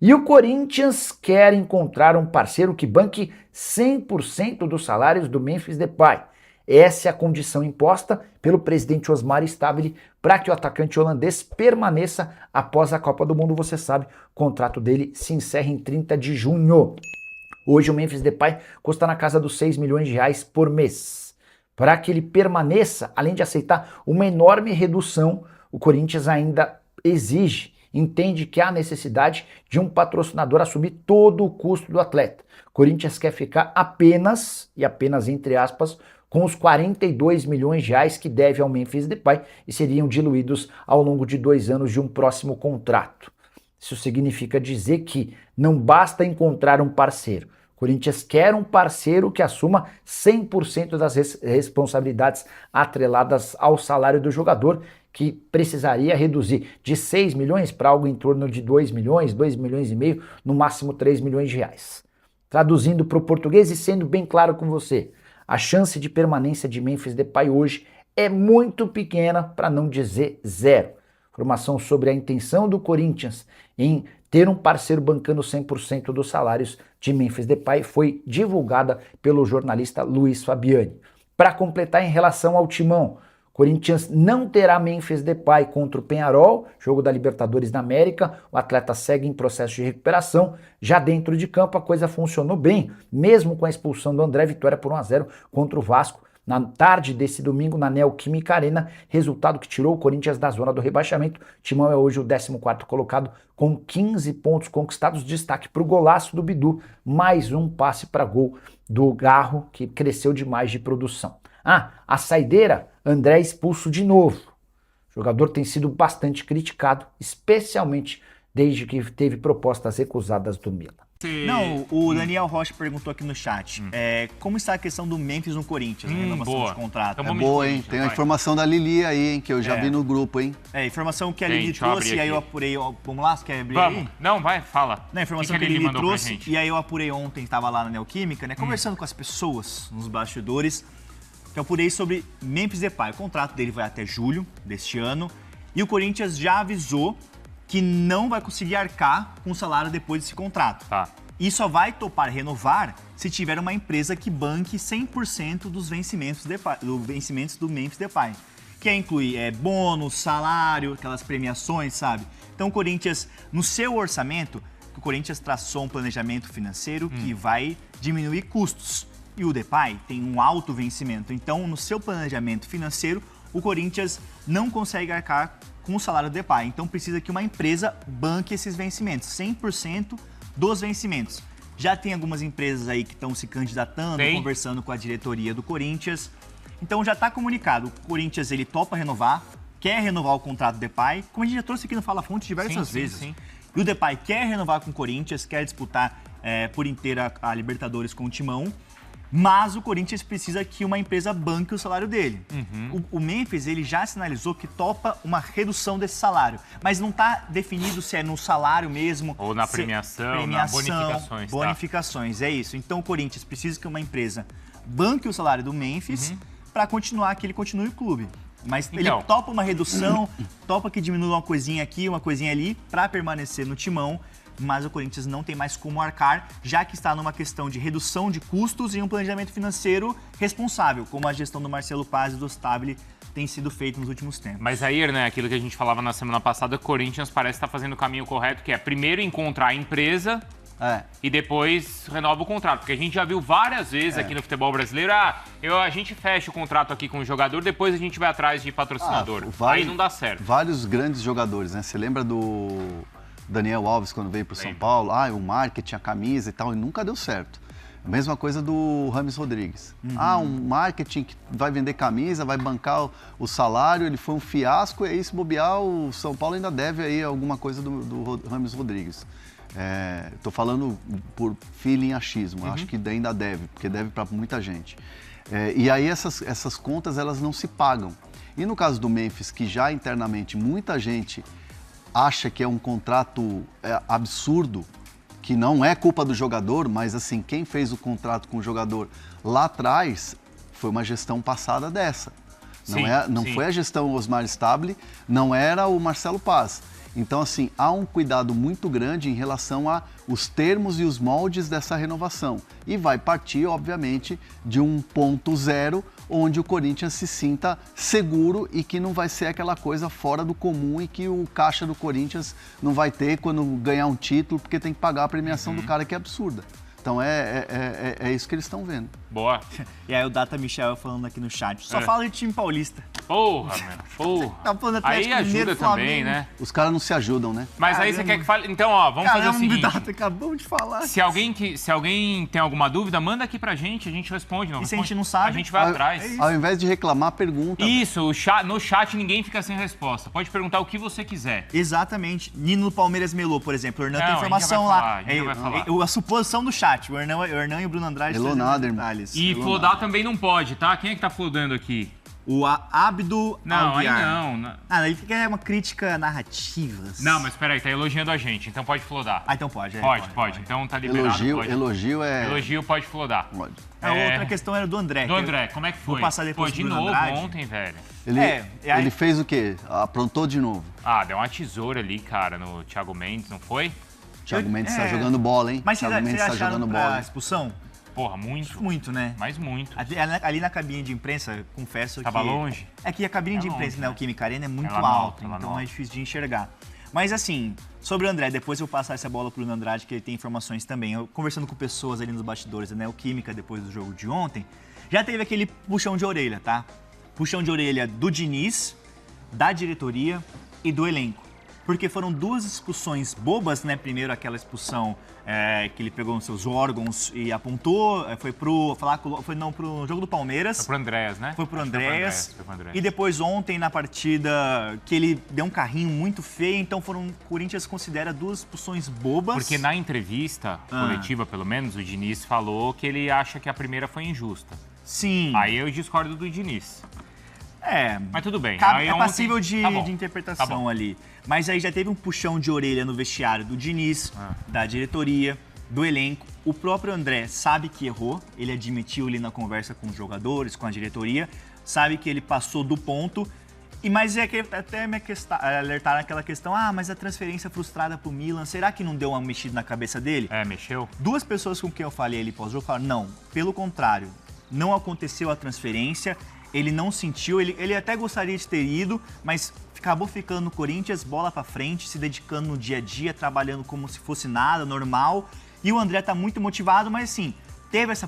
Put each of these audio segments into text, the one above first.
E o Corinthians quer encontrar um parceiro que banque 100% dos salários do Memphis Depay. Essa é a condição imposta pelo presidente Osmar Stabile para que o atacante holandês permaneça após a Copa do Mundo. Você sabe, o contrato dele se encerra em 30 de junho. Hoje o Memphis Depay custa na casa dos 6 milhões de reais por mês. Para que ele permaneça, além de aceitar uma enorme redução, o Corinthians ainda entende que há necessidade de um patrocinador assumir todo o custo do atleta. O Corinthians quer ficar apenas, e apenas entre aspas, com os 42 milhões de reais que deve ao Memphis Depay e seriam diluídos ao longo de 2 anos de um próximo contrato. Isso significa dizer que não basta encontrar um parceiro. O Corinthians quer um parceiro que assuma 100% das responsabilidades atreladas ao salário do jogador, que precisaria reduzir de 6 milhões para algo em torno de 2 milhões, 2 milhões e meio, no máximo 3 milhões de reais. Traduzindo para o português e sendo bem claro com você, a chance de permanência de Memphis Depay hoje é muito pequena, para não dizer zero. Informação sobre a intenção do Corinthians em ter um parceiro bancando 100% dos salários de Memphis Depay foi divulgada pelo jornalista Luiz Fabiani. Para completar, em relação ao timão, Corinthians não terá Memphis Depay contra o Peñarol, jogo da Libertadores da América. O atleta segue em processo de recuperação. Já dentro de campo a coisa funcionou bem, mesmo com a expulsão do André. Vitória por 1-0 contra o Vasco na tarde desse domingo na Neoquímica Arena, resultado que tirou o Corinthians da zona do rebaixamento. O Timão é hoje o 14º colocado com 15 pontos conquistados. Destaque para o golaço do Bidu, mais um passe para gol do Garro, que cresceu demais de produção. A saideira, André expulso de novo. O jogador tem sido bastante criticado, especialmente desde que teve propostas recusadas do Milan. Não, o Daniel Rocha perguntou aqui no chat, como está a questão do Memphis no Corinthians, a renovação de contrato? É boa, hein? Tem a informação da Lili aí, hein, que eu já vi no grupo, hein? Informação que a Lili trouxe, e aí eu apurei, vamos lá, você quer abrir aí? Não, vai, fala. Não, a informação que a Lili trouxe, e aí eu apurei ontem, estava lá na Neoquímica, né, conversando com as pessoas nos bastidores, que eu apurei sobre Memphis Depay. O contrato dele vai até julho deste ano, e o Corinthians já avisou que não vai conseguir arcar com o salário depois desse contrato. Tá. E só vai topar renovar se tiver uma empresa que banque 100% dos vencimentos do Memphis Depay. Que inclui bônus, salário, aquelas premiações, sabe? Então o Corinthians, no seu orçamento, o Corinthians traçou um planejamento financeiro que vai diminuir custos. E o Depay tem um alto vencimento. Então, no seu planejamento financeiro, o Corinthians não consegue arcar com o salário do Depay. Então precisa que uma empresa banque esses vencimentos, 100% dos vencimentos. Já tem algumas empresas aí que estão se candidatando, conversando com a diretoria do Corinthians. Então já está comunicado, o Corinthians ele topa renovar, quer renovar o contrato do Depay, como a gente já trouxe aqui no Fala Fonte diversas vezes. Sim. E o Depay quer renovar com o Corinthians, quer disputar por inteira a Libertadores com o Timão. Mas o Corinthians precisa que uma empresa banque o salário dele. O Memphis ele já sinalizou que topa uma redução desse salário, mas não está definido se é no salário mesmo ou na premiação, na bonificações. Bonificações, é isso. Então o Corinthians precisa que uma empresa banque o salário do Memphis para continuar que ele continue o clube. Mas ele topa uma redução, topa que diminua uma coisinha aqui, uma coisinha ali para permanecer no Timão. Mas o Corinthians não tem mais como arcar, já que está numa questão de redução de custos e um planejamento financeiro responsável, como a gestão do Marcelo Paz e do Stabile tem sido feito nos últimos tempos. Mas aí, né, aquilo que a gente falava na semana passada, o Corinthians parece estar fazendo o caminho correto, que é primeiro encontrar a empresa e depois renova o contrato. Porque a gente já viu várias vezes aqui no futebol brasileiro, a gente fecha o contrato aqui com o jogador, depois a gente vai atrás de patrocinador. Aí não dá certo. Vários grandes jogadores, né? Você lembra do Daniel Alves, quando veio para o São Paulo, o marketing, a camisa e tal, e nunca deu certo. A mesma coisa do Rames Rodrigues. Um marketing que vai vender camisa, vai bancar o salário, ele foi um fiasco, e aí, se bobear, o São Paulo ainda deve aí alguma coisa do Rames Rodrigues. Estou falando por feeling achismo, acho que ainda deve, porque deve para muita gente. E aí essas contas, elas não se pagam. E no caso do Memphis, que já internamente muita gente acha que é um contrato absurdo, que não é culpa do jogador, mas assim, quem fez o contrato com o jogador lá atrás foi uma gestão passada dessa. Não foi a gestão Osmar Stabile, não era o Marcelo Paz. Então, assim, há um cuidado muito grande em relação a os termos e os moldes dessa renovação. E vai partir, obviamente, de um ponto zero, onde o Corinthians se sinta seguro e que não vai ser aquela coisa fora do comum e que o caixa do Corinthians não vai ter quando ganhar um título, porque tem que pagar a premiação do cara, que é absurda. Então é isso que eles estão vendo. Boa. E aí o Data Michel falando aqui no chat. Só fala de time paulista. Porra, mano. Porra. Tá falando Aí Atlético Mineiro, ajuda também, Flamengo. né? Os caras não se ajudam, né? Mas aí você quer que fale... Então, ó, vamos fazer o Caramba, seguinte. Data, acabamos de falar. Se alguém tem alguma dúvida, manda aqui pra gente, a gente responde. Não E se a responde, gente não sabe? a gente vai atrás. Ao invés de reclamar, pergunta. Isso, no chat ninguém fica sem resposta. Pode perguntar o que você quiser. Exatamente. Nino Palmeiras Melô, por exemplo. O Hernan Não, tem informação a gente vai lá. falar, a gente vai falar. A suposição do chat. O Hernan e o Bruno Andrade Melô trazendo nada, irmão. detalhes. E Melô flodar nada. também não pode, tá? Quem é que tá flodando aqui? O Abdo Não, aí Alviar. não. Aí fica uma crítica narrativa. Não, mas peraí, tá elogiando a gente, então pode flodar. Ah, então pode. Pode. Então tá liberado. Elogio é... Elogio pode flodar. Pode. A outra questão era do André. Do André, como é que foi? Vou passar depois Pô, de pro Bruno novo Andrade. ontem, velho. Ele fez o quê? Aprontou de novo. Ah, deu uma tesoura ali, cara, no Thiago Mendes, não foi? Thiago Mendes tá jogando bola, hein? Mas Thiago vocês Mendes tá acharam jogando pra bola. expulsão? Porra, muito. Muito, né? Mas muito. Ali na cabine de imprensa, confesso Tava que... longe? É que a cabine de longe, imprensa, né? O Química Arena é muito Ela alta, ela então não. é difícil de enxergar. Mas assim, sobre o André, depois eu vou passar essa bola pro Bruno Andrade, que ele tem informações também. Eu conversando com pessoas ali nos bastidores, né? O Química, depois do jogo de ontem, já teve aquele puxão de orelha, tá? Puxão de orelha do Diniz, da diretoria e do elenco. Porque foram duas expulsões bobas, né? Primeiro aquela expulsão que ele pegou nos seus órgãos e apontou, foi pro jogo do Palmeiras. Foi pro Andréas, né? Foi pro Andréas. Foi pro Andréas. E depois ontem na partida que ele deu um carrinho muito feio, então o Corinthians considera duas expulsões bobas. Porque na entrevista coletiva, pelo menos, o Diniz falou que ele acha que a primeira foi injusta. Sim. Aí eu discordo do Diniz. Mas tudo bem. Aí É ontem- passível de tá bom. interpretação Tá bom. ali. Mas aí já teve um puxão de orelha no vestiário do Diniz, da diretoria, do elenco. O próprio André sabe que errou, ele admitiu ali na conversa com os jogadores, com a diretoria, sabe que ele passou do ponto. Mas é que até me alertaram aquela questão, mas a transferência frustrada pro Milan, será que não deu uma mexida na cabeça dele? Mexeu? Duas pessoas com quem eu falei ali pós-jogo falaram, não, pelo contrário, não aconteceu a transferência, ele não sentiu, ele até gostaria de ter ido, mas acabou ficando no Corinthians, bola pra frente, se dedicando no dia a dia, trabalhando como se fosse nada, normal. E o André tá muito motivado, mas assim, teve esse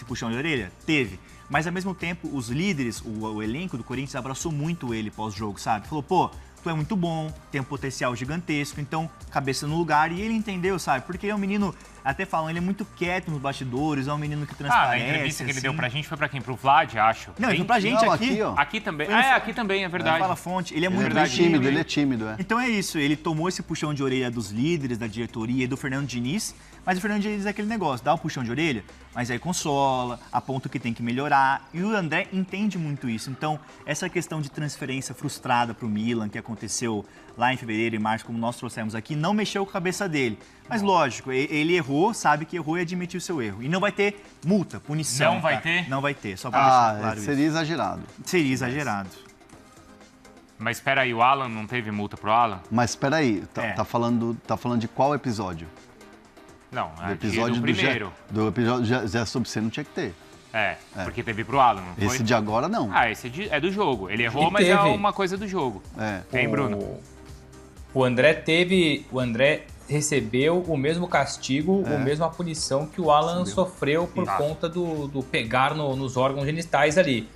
puxão de orelha? Teve. Mas ao mesmo tempo, os líderes, o elenco do Corinthians abraçou muito ele pós-jogo, sabe? Falou, pô, tu é muito bom, tem um potencial gigantesco, então cabeça no lugar. E ele entendeu, sabe? Porque ele é um menino, até falam, ele é muito quieto nos bastidores, é um menino que transparece. Na entrevista que ele deu assim. pra gente foi pra quem? Pro Vlad, acho. Não, ele foi pra gente Não, aqui. ó. Aqui também. Foi no- Aqui também, é verdade. Fala fonte, ele é Ele muito é bem verdade. tímido, ele é tímido, é. Então é isso, ele tomou esse puxão de orelha dos líderes, da diretoria e do Fernando Diniz, mas o Fernando Diniz é aquele negócio, dá um puxão de orelha, mas aí consola, aponta o que tem que melhorar, e o André entende muito isso. Então, essa questão de transferência frustrada pro Milan, que aconteceu lá em fevereiro e março, como nós trouxemos aqui, não mexeu com a cabeça dele. Mas lógico, ele errou, sabe que errou e admitiu o seu erro. E não vai ter multa, punição. Não vai tá? ter? Não vai ter, só pra deixar claro Seria isso. exagerado. Seria exagerado. Mas espera aí, o Alan não teve multa pro Alan? Mas espera aí, É. tá falando de qual episódio? Não, Do aqui episódio do primeiro. do episódio Zé sobre você não tinha que ter. Porque teve pro Alan, não foi? Esse de agora não. Esse é do jogo. Ele errou, E mas é teve. uma coisa do jogo. Hein, Bruno? O André recebeu o mesmo castigo, a mesma punição que o Alan sofreu por conta do pegar nos órgãos genitais ali.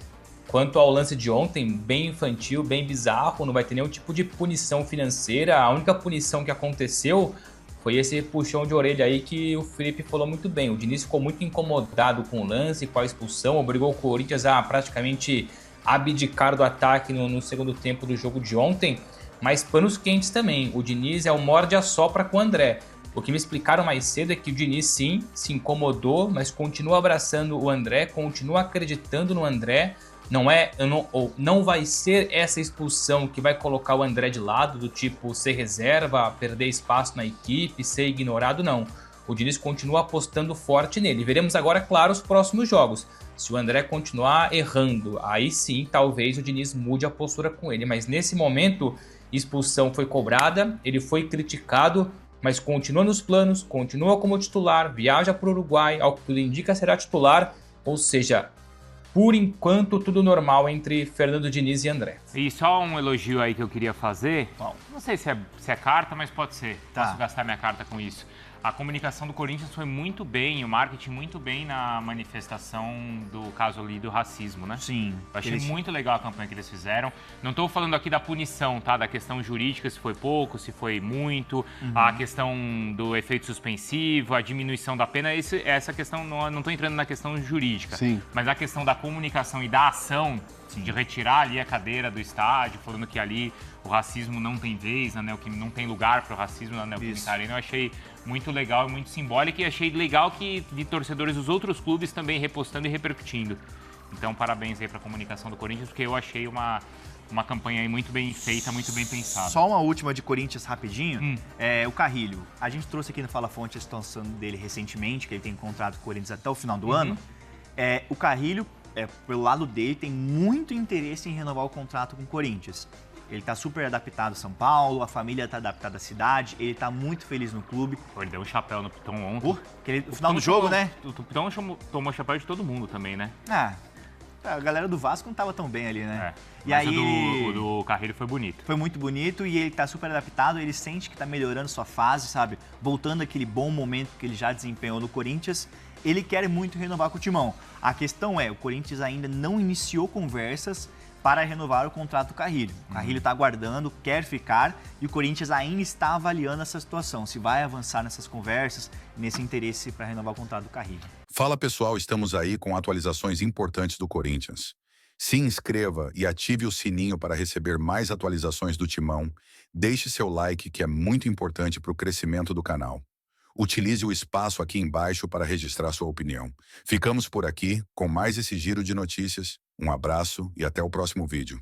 Quanto ao lance de ontem, bem infantil, bem bizarro, não vai ter nenhum tipo de punição financeira. A única punição que aconteceu foi esse puxão de orelha aí que o Felipe falou muito bem. O Diniz ficou muito incomodado com o lance, com a expulsão, obrigou o Corinthians a praticamente abdicar do ataque no segundo tempo do jogo de ontem. Mas panos quentes também. O Diniz é o morde-a-sopra com o André. O que me explicaram mais cedo é que o Diniz sim se incomodou, mas continua abraçando o André, continua acreditando no André. Não vai ser essa expulsão que vai colocar o André de lado, do tipo ser reserva, perder espaço na equipe, ser ignorado, não. O Diniz continua apostando forte nele. Veremos agora, claro, os próximos jogos. Se o André continuar errando, aí sim, talvez o Diniz mude a postura com ele. Mas nesse momento, expulsão foi cobrada, ele foi criticado, mas continua nos planos, continua como titular, viaja para o Uruguai, ao que tudo indica será titular, ou seja, por enquanto tudo normal entre Fernando Diniz e André. E só um elogio aí que eu queria fazer, não sei se é carta, mas pode ser, posso gastar minha carta com isso. A comunicação do Corinthians foi muito bem, o marketing muito bem na manifestação do caso ali do racismo, né? Sim. Eu achei muito legal a campanha que eles fizeram. Não estou falando aqui da punição, tá? Da questão jurídica, se foi pouco, se foi muito, a questão do efeito suspensivo, a diminuição da pena, essa questão, não estou entrando na questão jurídica. Sim. Mas a questão da comunicação e da ação, de retirar ali a cadeira do estádio, falando que ali o racismo não tem vez, na Neoquímica, não tem lugar para o racismo na Neoquímica Arena, eu achei muito legal e muito simbólico, e achei legal que de torcedores dos outros clubes também repostando e repercutindo. Então, parabéns aí para a comunicação do Corinthians, porque eu achei uma campanha aí muito bem feita, muito bem pensada. Só uma última de Corinthians rapidinho, o Carrilho. A gente trouxe aqui no Fala Fonte a situação dele recentemente, que ele tem contrato com o Corinthians até o final do ano. O Carrilho, pelo lado dele, tem muito interesse em renovar o contrato com o Corinthians. Ele tá super adaptado a São Paulo, a família tá adaptada à cidade, ele tá muito feliz no clube. Ele deu um chapéu no Piton ontem. No final do jogo, né? O Piton tomou chapéu de todo mundo também, né? A galera do Vasco não tava tão bem ali, né? E aí o do Carrilho foi bonito. Foi muito bonito e ele tá super adaptado, ele sente que tá melhorando sua fase, sabe? Voltando àquele bom momento que ele já desempenhou no Corinthians. Ele quer muito renovar com o Timão. A questão o Corinthians ainda não iniciou conversas para renovar o contrato do Carrilho. O Carrilho está aguardando, quer ficar, e o Corinthians ainda está avaliando essa situação, se vai avançar nessas conversas, nesse interesse para renovar o contrato do Carrilho. Fala pessoal, estamos aí com atualizações importantes do Corinthians. Se inscreva e ative o sininho para receber mais atualizações do Timão. Deixe seu like, que é muito importante para o crescimento do canal. Utilize o espaço aqui embaixo para registrar sua opinião. Ficamos por aqui com mais esse giro de notícias. Um abraço e até o próximo vídeo.